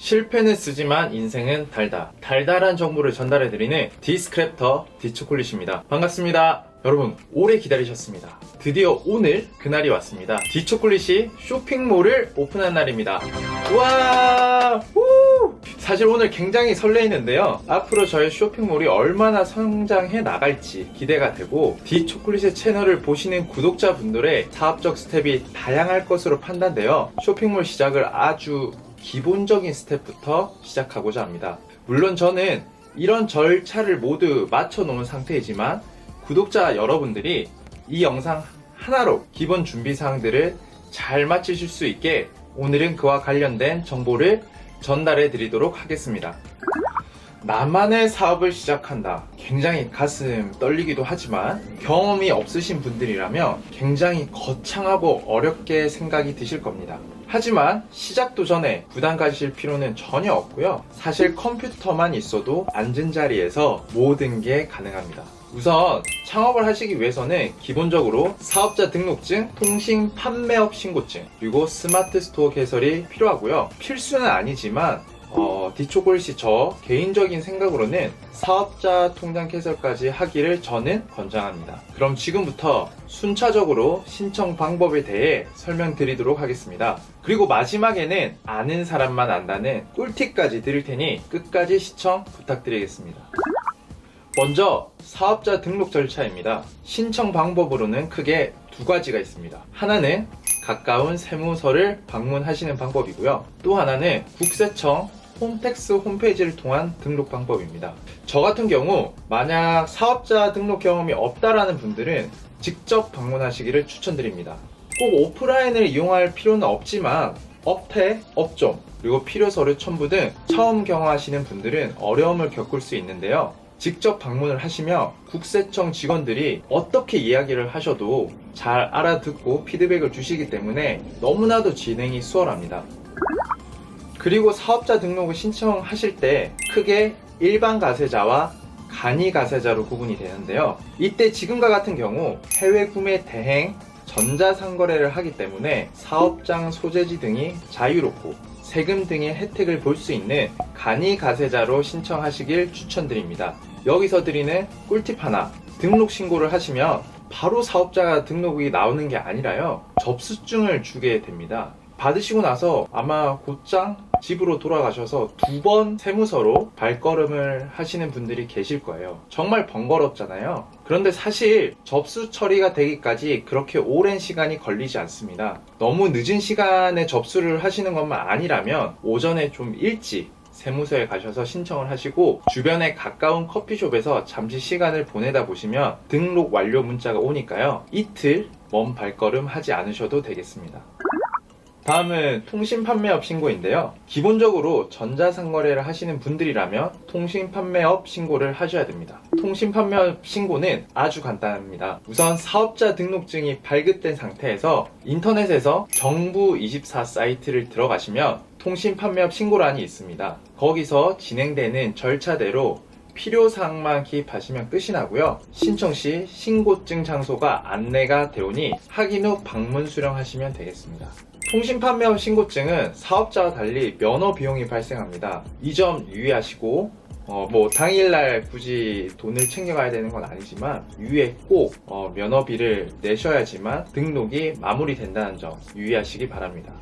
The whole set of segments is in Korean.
실패는 쓰지만 인생은 달다. 달달한 정보를 전달해드리는 디스크랩터 디초콜릿입니다. 반갑습니다. 여러분, 오래 기다리셨습니다. 드디어 오늘 그날이 왔습니다. 디초콜릿이 쇼핑몰을 오픈한 날입니다. 우와! 우! 사실 오늘 굉장히 설레이는데요. 앞으로 저의 쇼핑몰이 얼마나 성장해 나갈지 기대가 되고, 디초콜릿의 채널을 보시는 구독자분들의 사업적 스텝이 다양할 것으로 판단되어 쇼핑몰 시작을 아주 기본적인 스텝부터 시작하고자 합니다. 물론 저는 이런 절차를 모두 맞춰 놓은 상태이지만 구독자 여러분들이 이 영상 하나로 기본 준비사항들을 잘 마치실 수 있게 오늘은 그와 관련된 정보를 전달해 드리도록 하겠습니다. 나만의 사업을 시작한다. 굉장히 가슴 떨리기도 하지만 경험이 없으신 분들이라면 굉장히 거창하고 어렵게 생각이 드실 겁니다. 하지만 시작도 전에 부담 가지실 필요는 전혀 없고요. 사실 컴퓨터만 있어도 앉은 자리에서 모든 게 가능합니다. 우선 창업을 하시기 위해서는 기본적으로 사업자 등록증, 통신 판매업 신고증, 그리고 스마트 스토어 개설이 필요하고요. 필수는 아니지만 디초콜릿이 저 개인적인 생각으로는 사업자 통장 개설까지 하기를 저는 권장합니다. 그럼 지금부터 순차적으로 신청 방법에 대해 설명드리도록 하겠습니다. 그리고 마지막에는 아는 사람만 안다는 꿀팁까지 드릴 테니 끝까지 시청 부탁드리겠습니다. 먼저 사업자 등록 절차입니다. 신청 방법으로는 크게 두 가지가 있습니다. 하나는 가까운 세무서를 방문하시는 방법이고요. 또 하나는 국세청 홈택스 홈페이지를 통한 등록 방법입니다. 저 같은 경우 만약 사업자 등록 경험이 없다라는 분들은 직접 방문하시기를 추천드립니다. 꼭 오프라인을 이용할 필요는 없지만 업태, 업종, 그리고 필요서류 첨부 등 처음 경험하시는 분들은 어려움을 겪을 수 있는데요. 직접 방문을 하시면 국세청 직원들이 어떻게 이야기를 하셔도 잘 알아듣고 피드백을 주시기 때문에 너무나도 진행이 수월합니다. 그리고 사업자 등록을 신청하실 때 크게 일반 가세자와 간이 가세자로 구분이 되는데요. 이때 지금과 같은 경우 해외 구매 대행, 전자상거래를 하기 때문에 사업장 소재지 등이 자유롭고 세금 등의 혜택을 볼 수 있는 간이 가세자로 신청하시길 추천드립니다. 여기서 드리는 꿀팁 하나, 등록 신고를 하시면 바로 사업자 등록이 나오는 게 아니라요, 접수증을 주게 됩니다. 받으시고 나서 아마 곧장 집으로 돌아가셔서 2번 세무서로 발걸음을 하시는 분들이 계실 거예요. 정말 번거롭잖아요. 그런데 사실 접수 처리가 되기까지 그렇게 오랜 시간이 걸리지 않습니다. 너무 늦은 시간에 접수를 하시는 것만 아니라면 오전에 좀 일찍 세무서에 가셔서 신청을 하시고 주변에 가까운 커피숍에서 잠시 시간을 보내다 보시면 등록 완료 문자가 오니까요, 이틀 먼 발걸음 하지 않으셔도 되겠습니다. 다음은 통신판매업 신고인데요. 기본적으로 전자상거래를 하시는 분들이라면 통신판매업 신고를 하셔야 됩니다. 통신판매업 신고는 아주 간단합니다. 우선 사업자 등록증이 발급된 상태에서 인터넷에서 정부24 사이트를 들어가시면 통신판매업 신고란이 있습니다. 거기서 진행되는 절차대로 필요사항만 기입하시면 끝이 나고요. 신청 시 신고증 장소가 안내가 되오니 확인 후 방문 수령하시면 되겠습니다. 통신판매업 신고증은 사업자와 달리 면허 비용이 발생합니다. 이 점 유의하시고 당일날 굳이 돈을 챙겨가야 되는 건 아니지만 유예 꼭 면허비를 내셔야지만 등록이 마무리된다는 점 유의하시기 바랍니다.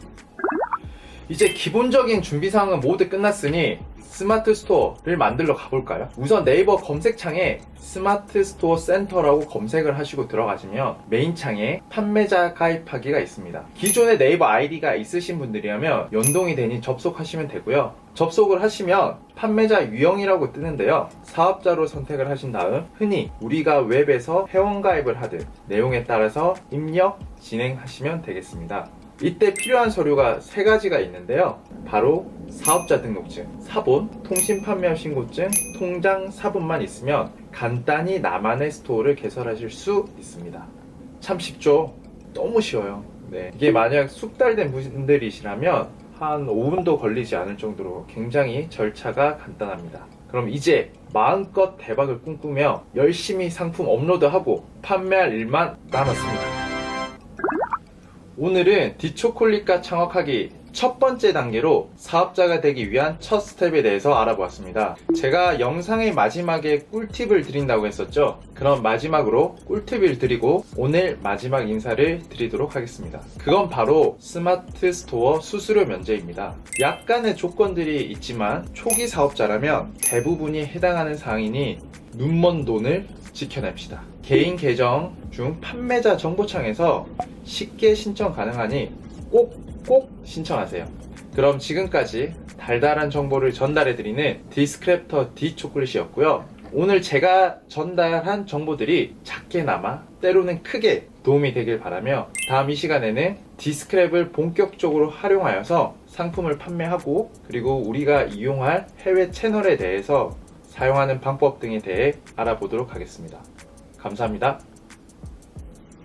이제 기본적인 준비사항은 모두 끝났으니 스마트 스토어를 만들러 가볼까요? 우선 네이버 검색창에 스마트 스토어 센터라고 검색을 하시고 들어가시면 메인 창에 판매자 가입하기가 있습니다. 기존에 네이버 아이디가 있으신 분들이라면 연동이 되니 접속하시면 되고요. 접속을 하시면 판매자 유형이라고 뜨는데요. 사업자로 선택을 하신 다음 흔히 우리가 웹에서 회원가입을 하듯 내용에 따라서 입력, 진행하시면 되겠습니다. 이때 필요한 서류가 3가지가 있는데요. 바로 사업자 등록증, 사본, 통신판매업 신고증, 통장 사본만 있으면 간단히 나만의 스토어를 개설하실 수 있습니다. 참 쉽죠? 너무 쉬워요. 이게 만약 숙달된 분들이시라면 한 5분도 걸리지 않을 정도로 굉장히 절차가 간단합니다. 그럼 이제 마음껏 대박을 꿈꾸며 열심히 상품 업로드하고 판매할 일만 남았습니다. 오늘은 디초콜릿과 창업하기 첫 번째 단계로 사업자가 되기 위한 첫 스텝에 대해서 알아보았습니다. 제가 영상의 마지막에 꿀팁을 드린다고 했었죠. 그럼 마지막으로 꿀팁을 드리고 오늘 마지막 인사를 드리도록 하겠습니다. 그건 바로 스마트 스토어 수수료 면제입니다. 약간의 조건들이 있지만 초기 사업자라면 대부분이 해당하는 사항이니 눈먼 돈을 지켜냅시다. 개인 계정 중 판매자 정보창에서 쉽게 신청 가능하니 꼭 신청하세요. 그럼 지금까지 달달한 정보를 전달해드리는 디스크랩터 디초콜릿이었고요. 오늘 제가 전달한 정보들이 작게나마 때로는 크게 도움이 되길 바라며 다음 이 시간에는 디스크랩을 본격적으로 활용하여서 상품을 판매하고 그리고 우리가 이용할 해외 채널에 대해서 사용하는 방법 등에 대해 알아보도록 하겠습니다. 감사합니다.